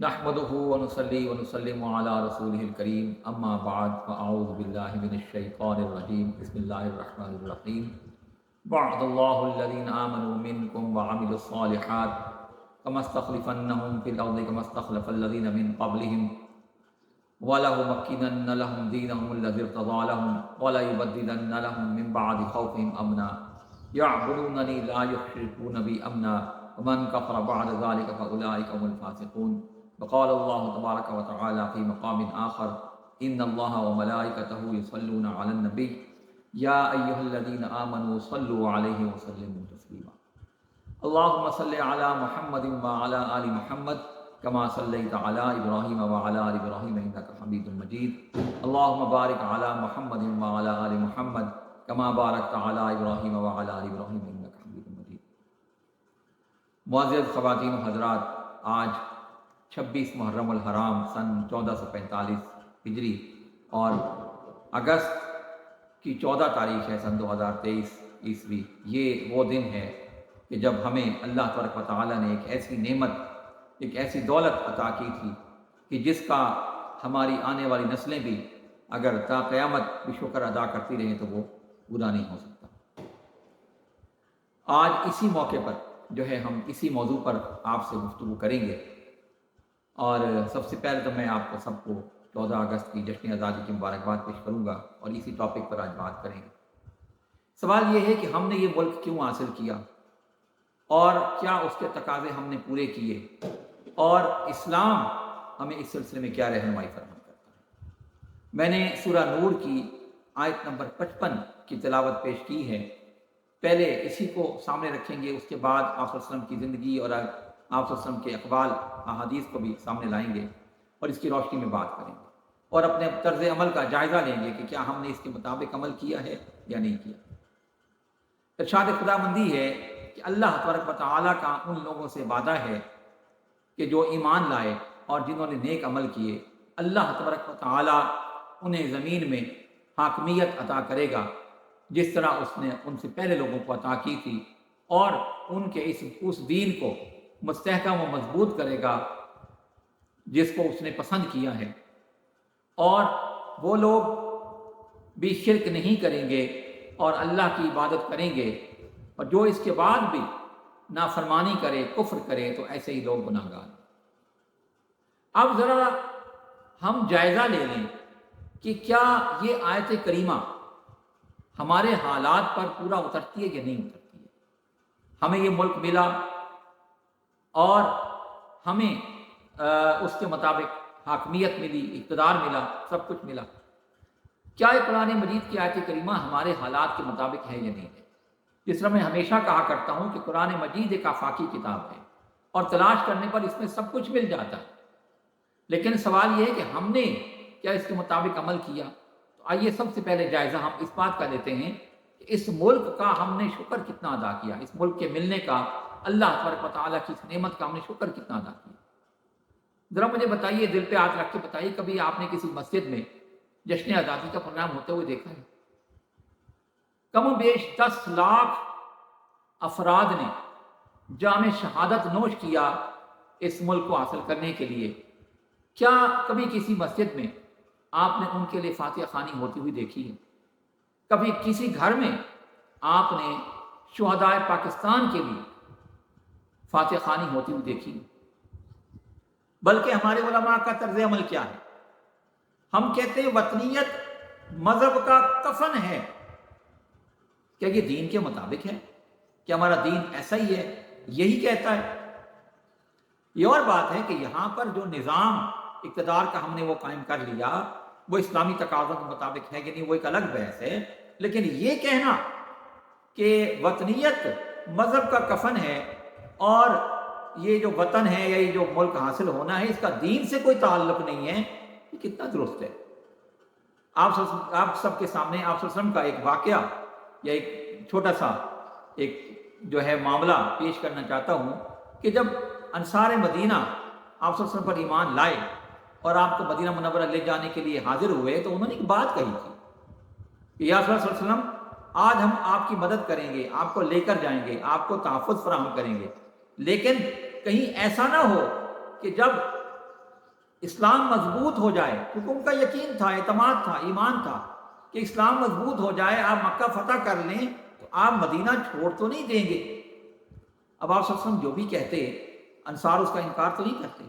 نحمده ونصلي ونسلم على رسوله الكريم اما بعد فاعوذ بالله من الشيطان الرجيم بسم الله الرحمن الرحيم وعد الله الذين آمنوا منكم وعملوا الصالحات كما استخلفنهم في الأرض كما استخلف الذين من قبلهم وليمكنن لهم دينهم الذي ارتضى لهم وليبدلن لهم من بعد خوفهم أمنا يعبدونني لا يشركون بي أمنا ومن كفر بعد ذلك فأولئك هم الفاسقون وقال الله تبارك وتعالى في مقام آخر إن الله وملائكته يصلون على النبي يا أيها الذين آمنوا صلوا عليه وسلموا تسليما اللهم صل على محمد وعلى آل محمد كما صليت على إبراهيم وعلى آل إبراهيم إنك حميد مجيد اللهم بارك على محمد وعلى آل محمد كما باركت على إبراهيم وعلى آل إبراهيم إنك حميد مجيد۔ معزز خواتین و حضرات، آج 26 محرم الحرام سن 1445 ہجری اور اگست کی 14 تاریخ ہے سن 2023 عیسوی۔ یہ وہ دن ہے کہ جب ہمیں اللہ تبارک و تعالیٰ نے ایک ایسی نعمت، ایک ایسی دولت عطا کی تھی کہ جس کا ہماری آنے والی نسلیں بھی اگر تا قیامت بھی شکر ادا کرتی رہیں تو وہ پورا نہیں ہو سکتا۔ آج اسی موقع پر جو ہے ہم اسی موضوع پر آپ سے گفتگو کریں گے، اور سب سے پہلے تو میں آپ کو سب کو 14 اگست کی جشن آزادی کی مبارکباد پیش کروں گا اور اسی ٹاپک پر آج بات کریں گے۔ سوال یہ ہے کہ ہم نے یہ ملک کیوں حاصل کیا اور کیا اس کے تقاضے ہم نے پورے کیے، اور اسلام ہمیں اس سلسلے میں کیا رہنمائی فراہم کرتا ہے۔ میں نے سورہ نور کی آیت نمبر 55 کی تلاوت پیش کی ہے۔ پہلے اسی کو سامنے رکھیں گے، اس کے بعد آپ صلی اللہ علیہ وسلم کی زندگی اور آپ صلی اللہ علیہ وسلم کے اقوال احادیث کو بھی سامنے لائیں گے اور اس کی روشنی میں بات کریں گے اور اپنے طرز عمل کا جائزہ لیں گے کہ کیا ہم نے اس کے مطابق عمل کیا ہے یا نہیں کیا۔ ارشاد خدا بندی ہے کہ اللہ تبارک و تعالیٰ کا ان لوگوں سے وعدہ ہے کہ جو ایمان لائے اور جنہوں نے نیک عمل کیے، اللہ تبارک و تعالیٰ انہیں زمین میں حاکمیت عطا کرے گا جس طرح اس نے ان سے پہلے لوگوں کو عطا کی تھی، اور ان کے اس دین کو مستحکم و مضبوط کرے گا جس کو اس نے پسند کیا ہے، اور وہ لوگ بھی شرک نہیں کریں گے اور اللہ کی عبادت کریں گے، اور جو اس کے بعد بھی نافرمانی کرے، کفر کرے، تو ایسے ہی لوگ گناہگار ہیں۔ اب ذرا ہم جائزہ لے لیں کہ کیا یہ آیت کریمہ ہمارے حالات پر پورا اترتی ہے یا نہیں اترتی ہے۔ ہمیں یہ ملک ملا اور ہمیں اس کے مطابق حاکمیت ملی، اقتدار ملا، سب کچھ ملا، کیا یہ قرآن مجید کی آیت کریمہ ہمارے حالات کے مطابق ہے یا نہیں ہے؟ جس طرح میں ہمیشہ کہا کرتا ہوں کہ قرآن مجید ایک آفاقی کتاب ہے اور تلاش کرنے پر اس میں سب کچھ مل جاتا ہے، لیکن سوال یہ ہے کہ ہم نے کیا اس کے مطابق عمل کیا۔ تو آئیے سب سے پہلے جائزہ ہم اس بات کا لیتے ہیں کہ اس ملک کا ہم نے شکر کتنا ادا کیا، اس ملک کے ملنے کا، اللہ تبارک و تعالیٰ کی اس نعمت کا ہم نے شکر کتنا ادا کیا۔ ذرا مجھے بتائیے، دل پہ ہاتھ رکھ کے بتائیے، کبھی آپ نے کسی مسجد میں جشن آزادی کا پروگرام ہوتے ہوئے دیکھا ہے؟ کم و بیش 10 لاکھ افراد نے جام شہادت نوش کیا اس ملک کو حاصل کرنے کے لیے۔ کیا کبھی کسی مسجد میں آپ نے ان کے لیے فاتحہ خوانی ہوتی ہوئی دیکھی ہے؟ کبھی کسی گھر میں آپ نے شہدائے پاکستان کے لیے فاتحہ خوانی ہوتی ہوئی دیکھی ہے؟ بلکہ ہمارے علماء کا طرز عمل کیا ہے؟ ہم کہتے ہیں وطنیت مذہب کا کفن ہے۔ کیا یہ دین کے مطابق ہے؟ کہ ہمارا دین ایسا ہی ہے، یہی کہتا ہے؟ یہ اور بات ہے کہ یہاں پر جو نظام اقتدار کا ہم نے وہ قائم کر لیا، وہ اسلامی تقاضوں کے مطابق ہے کہ نہیں، وہ ایک الگ بحث ہے، لیکن یہ کہنا کہ وطنیت مذہب کا کفن ہے اور یہ جو وطن ہے یا یہ جو ملک حاصل ہونا ہے اس کا دین سے کوئی تعلق نہیں ہے، یہ کتنا درست ہے؟ آپ سب کے سامنے آپ صلی اللہ علیہ وسلم کا ایک واقعہ یا ایک چھوٹا سا ایک جو ہے معاملہ پیش کرنا چاہتا ہوں کہ جب انصار مدینہ آپ صلی اللہ علیہ وسلم پر ایمان لائے اور آپ کو مدینہ منورہ لے جانے کے لیے حاضر ہوئے، تو انہوں نے ایک بات کہی تھی کہ یا رسول اللہ صلی اللہ علیہ وسلم، آج ہم آپ کی مدد کریں گے، آپ کو لے کر جائیں گے، آپ کو تحفظ فراہم کریں گے، لیکن کہیں ایسا نہ ہو کہ جب اسلام مضبوط ہو جائے، کیونکہ ان کا یقین تھا، اعتماد تھا، ایمان تھا کہ اسلام مضبوط ہو جائے، آپ مکہ فتح کر لیں تو آپ مدینہ چھوڑ تو نہیں دیں گے۔ اب آپ صلی اللہ علیہ وسلم جو بھی کہتے انصار اس کا انکار تو نہیں کرتے۔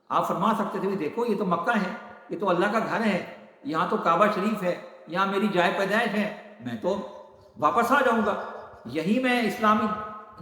آپ فرما سکتے تھے دیکھو یہ تو مکہ ہے، یہ تو اللہ کا گھر ہے، یہاں تو کعبہ شریف ہے، یہاں میری جائے پیدائش ہے، میں تو واپس آ جاؤں گا، یہی میں اسلامی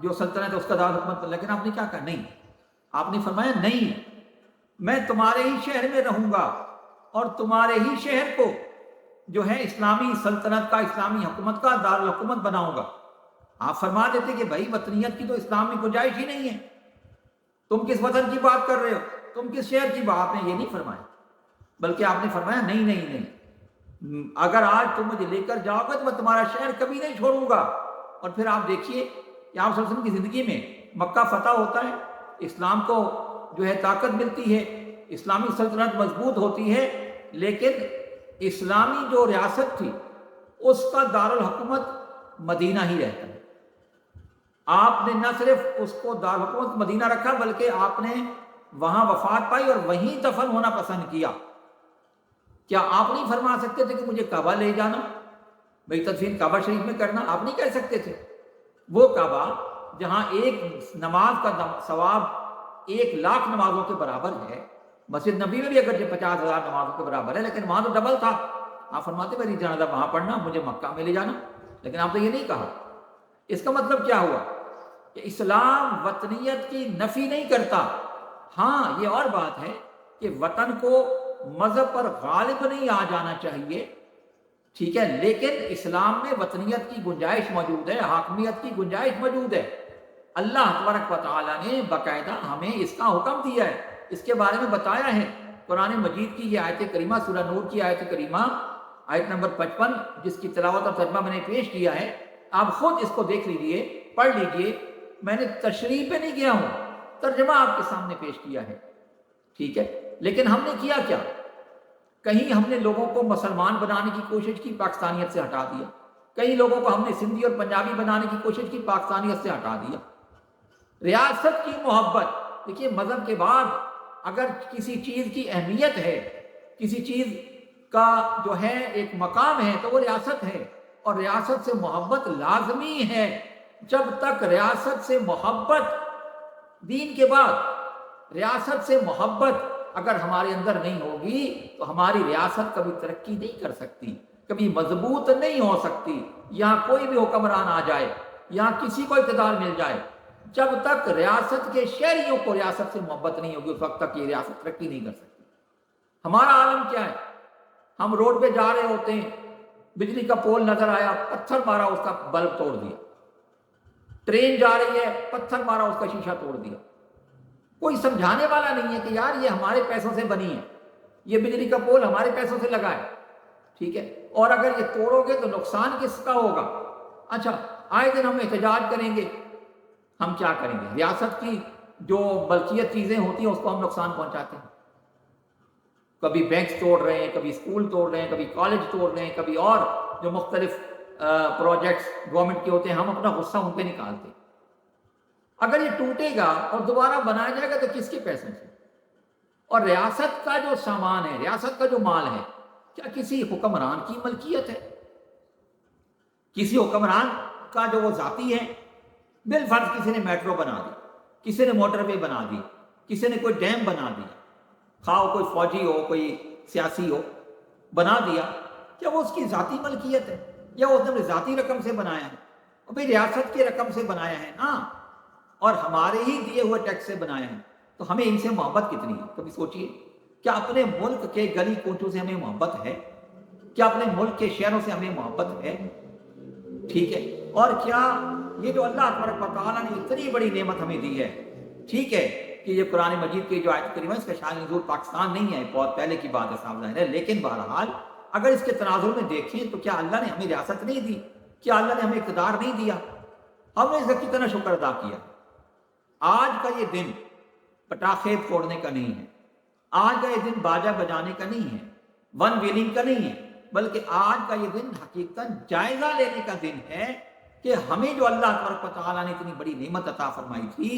جو سلطنت ہے اس کا دارالحکومت۔ لیکن آپ نے کیا کہا؟ نہیں، آپ نے فرمایا نہیں، میں تمہارے ہی شہر میں رہوں گا اور تمہارے ہی شہر کو جو ہے اسلامی سلطنت کا، اسلامی حکومت کا دارالحکومت بناؤں گا۔ آپ فرما دیتے کہ بھائی وطنیت کی تو اسلام میں گنجائش ہی نہیں ہے، تم کس وطن کی بات کر رہے ہو، تم کس شہر کی بات؟ آپ نے یہ نہیں فرمایا، بلکہ آپ نے فرمایا نہیں نہیں نہیں، اگر آج تم مجھے لے کر جاؤ گے تو میں تمہارا شہر کبھی نہیں چھوڑوں گا۔ اور پھر آپ دیکھیے کہ آپ صلی اللہ علیہ وسلم کی زندگی میں مکہ فتح ہوتا ہے، اسلام کو جو ہے طاقت ملتی ہے، اسلامی سلطنت مضبوط ہوتی ہے، لیکن اسلامی جو ریاست تھی اس کا دارالحکومت مدینہ ہی رہتا ہے۔ آپ نے نہ صرف اس کو دارالحکومت مدینہ رکھا بلکہ آپ نے وہاں وفات پائی اور وہیں دفن ہونا پسند کیا۔ کیا آپ نہیں فرما سکتے تھے کہ مجھے کعبہ لے جانا، میری تدفین کعبہ شریف میں کرنا؟ آپ نہیں کہہ سکتے تھے؟ وہ کعبہ جہاں ایک نماز کا ثواب 1,00,000 نمازوں کے برابر ہے، مسجد نبی میں بھی اگرچہ 50,000 نمازوں کے برابر ہے لیکن وہاں تو ڈبل تھا۔ آپ فرماتے میری جنازہ وہاں پڑھنا، مجھے مکہ میں لے جانا، لیکن آپ نے یہ نہیں کہا۔ اس کا مطلب کیا ہوا کہ اسلام وطنیت کی نفی نہیں کرتا۔ ہاں، یہ اور بات ہے کہ وطن کو مذہب پر غالب نہیں آ جانا چاہیے، ٹھیک ہے، لیکن اسلام میں وطنیت کی گنجائش موجود ہے، حاکمیت کی گنجائش موجود ہے۔ اللہ تبارک و تعالیٰ نے باقاعدہ ہمیں اس کا حکم دیا ہے، اس کے بارے میں بتایا ہے۔ قرآن مجید کی یہ آیت کریمہ، سورہ نور کی آیت کریمہ، آیت نمبر 55، جس کی تلاوت اور ترجمہ میں نے پیش کیا ہے، آپ خود اس کو دیکھ لیجئے، پڑھ لیجئے، میں نے تشریح پہ نہیں گیا ہوں، ترجمہ آپ کے سامنے پیش کیا ہے، ٹھیک ہے۔ لیکن ہم نے کیا کیا؟ کہیں ہم نے لوگوں کو مسلمان بنانے کی کوشش کی، پاکستانیت سے ہٹا دیا، کئی لوگوں کو ہم نے سندھی اور پنجابی بنانے کی کوشش کی، پاکستانیت سے ہٹا دیا۔ ریاست کی محبت، دیکھیے مذہب کے بعد اگر کسی چیز کی اہمیت ہے، کسی چیز کا جو ہے ایک مقام ہے تو وہ ریاست ہے، اور ریاست سے محبت لازمی ہے۔ جب تک ریاست سے محبت، دین کے بعد ریاست سے محبت اگر ہمارے اندر نہیں ہوگی تو ہماری ریاست کبھی ترقی نہیں کر سکتی، کبھی مضبوط نہیں ہو سکتی۔ یہاں کوئی بھی حکمران آ جائے، یہاں کسی کو اقتدار مل جائے، جب تک ریاست کے شہریوں کو ریاست سے محبت نہیں ہوگی اس وقت تک یہ ریاست ترقی نہیں کر سکتی۔ ہمارا عالم کیا ہے؟ ہم روڈ پہ جا رہے ہوتے ہیں، بجلی کا پول نظر آیا، پتھر مارا، اس کا بلب توڑ دیا۔ ٹرین جا رہی ہے، پتھر مارا، اس کا شیشہ توڑ دیا۔ کوئی سمجھانے والا نہیں ہے کہ یار یہ ہمارے پیسوں سے بنی ہے، یہ بجلی کا پول ہمارے پیسوں سے لگا ہے، ٹھیک ہے، اور اگر یہ توڑو گے تو نقصان کس کا ہوگا؟ اچھا، آئے دن ہم احتجاج کریں گے، ہم کیا کریں گے؟ ریاست کی جو ملکیت چیزیں ہوتی ہیں اس کو ہم نقصان پہنچاتے ہیں۔ کبھی بینکس توڑ رہے ہیں، کبھی اسکول توڑ رہے ہیں، کبھی کالج توڑ رہے ہیں، کبھی اور جو مختلف پروجیکٹس گورنمنٹ کے ہوتے ہیں، ہم اپنا غصہ ان پہ نکالتے ہیں۔ اگر یہ ٹوٹے گا اور دوبارہ بنایا جائے گا تو کس کے پیسوں سے؟ اور ریاست کا جو سامان ہے، ریاست کا جو مال ہے، کیا کسی حکمران کی ملکیت ہے؟ کسی حکمران کا جو وہ ذاتی ہے؟ بالفرض کسی نے میٹرو بنا دی، کسی نے موٹر وے بنا دی، کسی نے کوئی ڈیم بنا دیا، خواہ کوئی فوجی ہو، کوئی سیاسی ہو، بنا دیا، کیا وہ اس کی ذاتی ملکیت ہے یا وہ اس نے ذاتی رقم سے بنایا ہے؟ اور بھئی ریاست کی رقم سے بنایا ہے نا، اور ہمارے ہی دیے ہوئے ٹیکس سے بنایا ہے، تو ہمیں ان سے محبت کتنی ہے؟ کبھی سوچئے، کیا اپنے ملک کے گلی کوچوں سے ہمیں محبت ہے؟ کیا اپنے ملک کے شہروں سے ہمیں محبت ہے؟ ٹھیک ہے، اور کیا یہ جو اللہ تبارک و تعالیٰ نے اتنی بڑی نعمت ہمیں دی ہے، ٹھیک ہے، کہ یہ قرآن مجید کی جو آیت کریمہ ہے اس کا شان نزول پاکستان نہیں ہے، بہت پہلے کی بات ہے، صاحب ظاہر ہے، لیکن بہرحال اگر اس کے تناظر میں دیکھیں تو کیا اللہ نے ہمیں ریاست نہیں دی؟ کیا اللہ نے ہمیں اقتدار نہیں دیا؟ ہم نے اس کا کتنا شکر ادا کیا۔ آج کا یہ دن پٹاخے پھوڑنے کا نہیں ہے، آج کا یہ دن باجا بجانے کا نہیں ہے، ون ویلنگ کا نہیں ہے، بلکہ آج کا یہ دن حقیقتاً جائزہ لینے کا دن ہے کہ ہمیں جو اللہ تبارک و تعالیٰ نے اتنی بڑی نعمت عطا فرمائی تھی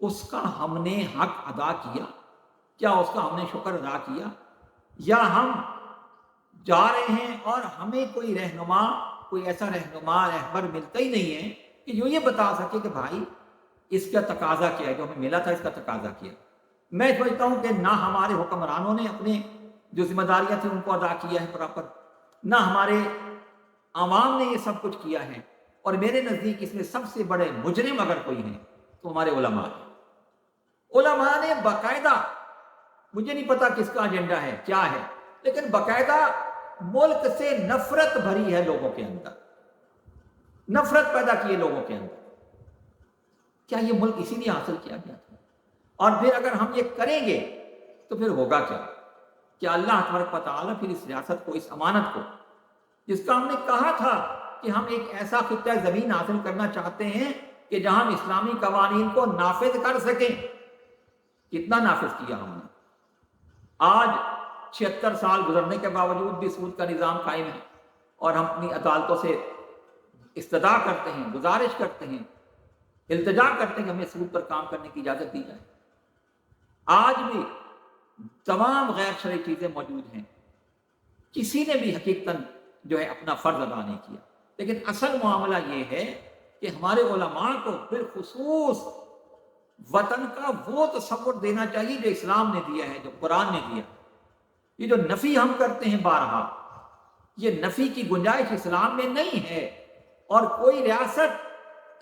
اس کا ہم نے حق ادا کیا؟ کیا اس کا ہم نے شکر ادا کیا؟ یا ہم جا رہے ہیں اور ہمیں کوئی رہنما، کوئی ایسا رہنما رہبر ملتا ہی نہیں ہے کہ جو یہ بتا سکے کہ بھائی اس کا تقاضا کیا ہے، جو ہمیں ملا تھا اس کا تقاضا کیا؟ میں سمجھتا ہوں کہ نہ ہمارے حکمرانوں نے اپنے جو ذمہ داریاں تھیں ان کو ادا کیا ہے پراپر، نہ ہمارے عوام نے یہ سب کچھ کیا ہے، اور میرے نزدیک اس میں سب سے بڑے مجرم اگر کوئی ہیں تو ہمارے علماء ہیں۔ علماء نے باقاعدہ، مجھے نہیں پتا کس کا ایجنڈا ہے کیا ہے، لیکن باقاعدہ ملک سے نفرت بھری ہے لوگوں کے اندر، نفرت پیدا کی ہے لوگوں کے اندر۔ کیا یہ ملک اسی لیے حاصل کیا گیا تھا؟ اور پھر اگر ہم یہ کریں گے تو پھر ہوگا کیا؟ کیا اللہ تبارک و تعالیٰ پھر اس ریاست کو، اس امانت کو، جس کا ہم نے کہا تھا کہ ہم ایک ایسا خطہ زمین حاصل کرنا چاہتے ہیں کہ جہاں ہم اسلامی قوانین کو نافذ کر سکیں، کتنا نافذ کیا ہم نے؟ آج 76 سال گزرنے کے باوجود بھی سود کا نظام قائم ہے، اور ہم اپنی عدالتوں سے استدعا کرتے ہیں، گزارش کرتے ہیں، التجا کرتے ہیں کہ ہمیں سود پر کام کرنے کی اجازت دی جائے۔ آج بھی تمام غیر شرعی چیزیں موجود ہیں، کسی نے بھی حقیقتاً جو ہے اپنا فرض ادا نہیں کیا۔ لیکن اصل معاملہ یہ ہے کہ ہمارے علماء کو بالخصوص وطن کا وہ تصور دینا چاہیے جو اسلام نے دیا ہے، جو قرآن نے دیا ہے۔ یہ جو نفی ہم کرتے ہیں بارہا، یہ نفی کی گنجائش اسلام میں نہیں ہے، اور کوئی ریاست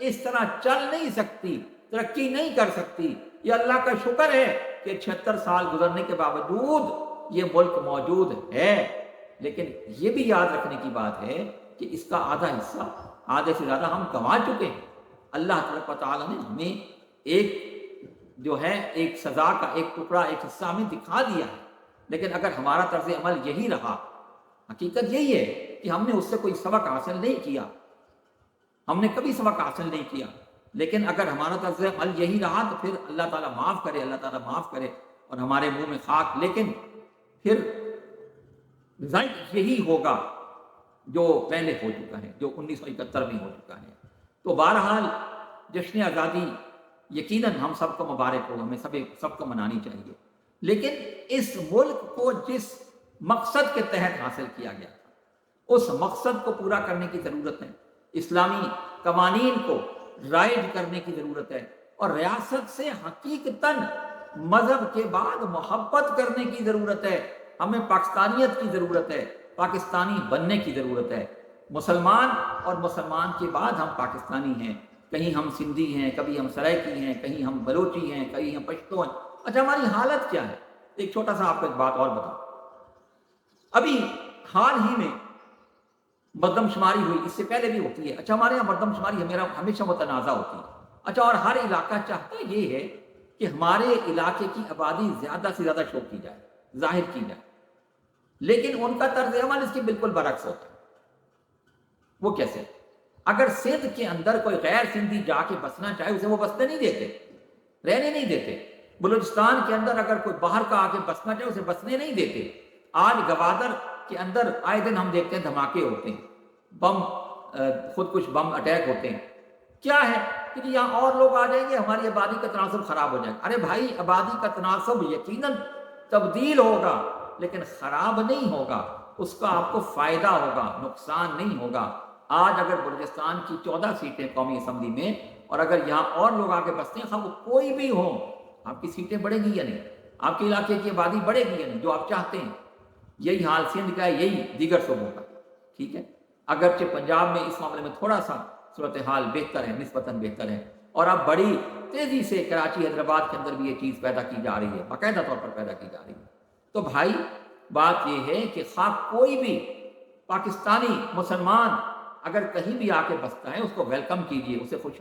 اس طرح چل نہیں سکتی، ترقی نہیں کر سکتی۔ یہ اللہ کا شکر ہے کہ 76 سال گزرنے کے باوجود یہ ملک موجود ہے، لیکن یہ بھی یاد رکھنے کی بات ہے کہ اس کا آدھا حصہ، آدھے سے زیادہ ہم گنوا چکے ہیں۔ اللہ تبارک و تعالیٰ نے ہمیں ایک جو ہے ایک سزا کا ایک ٹکڑا، ایک حصہ ہمیں دکھا دیا ہے، لیکن اگر ہمارا طرز عمل یہی رہا، حقیقت یہی ہے کہ ہم نے اس سے کوئی سبق حاصل نہیں کیا، ہم نے کبھی سبق حاصل نہیں کیا۔ لیکن اگر ہمارا طرز عمل یہی رہا تو پھر اللہ تعالیٰ معاف کرے، اللہ تعالیٰ معاف کرے اور ہمارے منہ میں خاک، لیکن پھر رزلٹ یہی ہوگا جو پہلے ہو چکا ہے، جو 1971 میں ہو چکا ہے۔ تو بہرحال جشن آزادی یقیناً ہم سب کو مبارک ہو، ہمیں سب کو منانی چاہیے، لیکن اس ملک کو جس مقصد کے تحت حاصل کیا گیا تھا اس مقصد کو پورا کرنے کی ضرورت ہے۔ اسلامی قوانین کو رائج کرنے کی ضرورت ہے، اور ریاست سے حقیقتاً مذہب کے بعد محبت کرنے کی ضرورت ہے۔ ہمیں پاکستانیت کی ضرورت ہے، پاکستانی بننے کی ضرورت ہے۔ مسلمان اور مسلمان کے بعد ہم پاکستانی ہیں، کہیں ہم سندھی ہیں، کبھی ہم سرائکی ہیں، کہیں ہم بلوچی ہیں، کہیں ہم پشتو ہیں۔ اچھا ہماری حالت کیا ہے؟ ایک چھوٹا سا آپ کو ایک بات اور بتاؤں۔ ابھی حال ہی میں مردم شماری ہوئی، اس سے پہلے بھی ہوتی ہے۔ اچھا ہمارے یہاں مردم شماری ہمیشہ متنازع ہوتی ہے۔ اچھا، اور ہر علاقہ چاہتا یہ ہے کہ ہمارے علاقے کی آبادی زیادہ سے زیادہ شو کی جائے، ظاہر کی جائے، لیکن ان کا طرز عمل اس کے بالکل برعکس ہوتا ہے۔ وہ کیسے؟ اگر سندھ کے اندر کوئی غیر سندھی جا کے بسنا چاہے اسے وہ بسنے نہیں دیتے، رہنے نہیں دیتے۔ بلوچستان کے اندر اگر کوئی باہر کا آ کے بسنا چاہے اسے بسنے نہیں دیتے۔ آج گوادر کے اندر آئے دن ہم دیکھتے ہیں دھماکے ہوتے ہیں، بم، خودکش بم اٹیک ہوتے ہیں۔ کیا ہے کہ یہاں اور لوگ آ جائیں گے، ہماری آبادی کا تناسب خراب ہو جائے گا۔ ارے بھائی، آبادی کا تناسب یقیناً تبدیل ہوگا لیکن خراب نہیں ہوگا، اس کا آپ کو فائدہ ہوگا، نقصان نہیں ہوگا۔ آج اگر بلوچستان کی 14 سیٹیں قومی اسمبلی میں، اور اگر یہاں اور لوگ آگے بستے ہیں، وہ کوئی بھی ہو، آپ کی سیٹیں بڑھیں گی یا نہیں؟ آپ کے علاقے کی آبادی بڑھے گی یا نہیں؟ جو آپ چاہتے ہیں۔ یہی حال سندھ کا ہے، یہی دیگر صوبوں کا، ٹھیک ہے۔ اگرچہ پنجاب میں اس معاملے میں تھوڑا سا صورتحال بہتر ہے، نسبتاً بہتر ہے، اور اب بڑی تیزی سے کراچی، حیدرآباد کے اندر بھی یہ چیز پیدا کی جا رہی ہے، باقاعدہ طور پر پیدا کی جا رہی ہے۔ تو بھائی بات یہ ہے کہ خواہ کوئی بھی پاکستانی مسلمان اگر کہیں بھی آ کے بستا ہے، اس کو ویلکم کیجئے، اسے خوش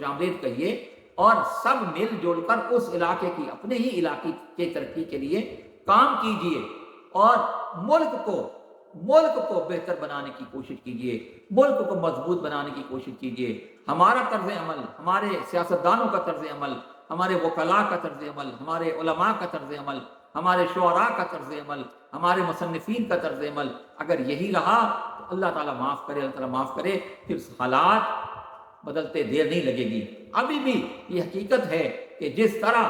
آمدید کہیے، اور سب مل جل کر اس علاقے کی، اپنے ہی علاقے کی ترقی کے لیے کام کیجئے، اور ملک کو بہتر بنانے کی کوشش کیجئے، ملک کو مضبوط بنانے کی کوشش کیجئے۔ ہمارا طرز عمل، ہمارے سیاستدانوں کا طرز عمل، ہمارے وکلاء کا طرز عمل، ہمارے علماء کا طرز عمل، ہمارے شعراء کا طرز عمل، ہمارے مصنفین کا طرز عمل اگر یہی رہا تو اللہ تعالیٰ معاف کرے، اللہ تعالیٰ معاف کرے، پھر حالات بدلتے دیر نہیں لگے گی۔ ابھی بھی یہ حقیقت ہے کہ جس طرح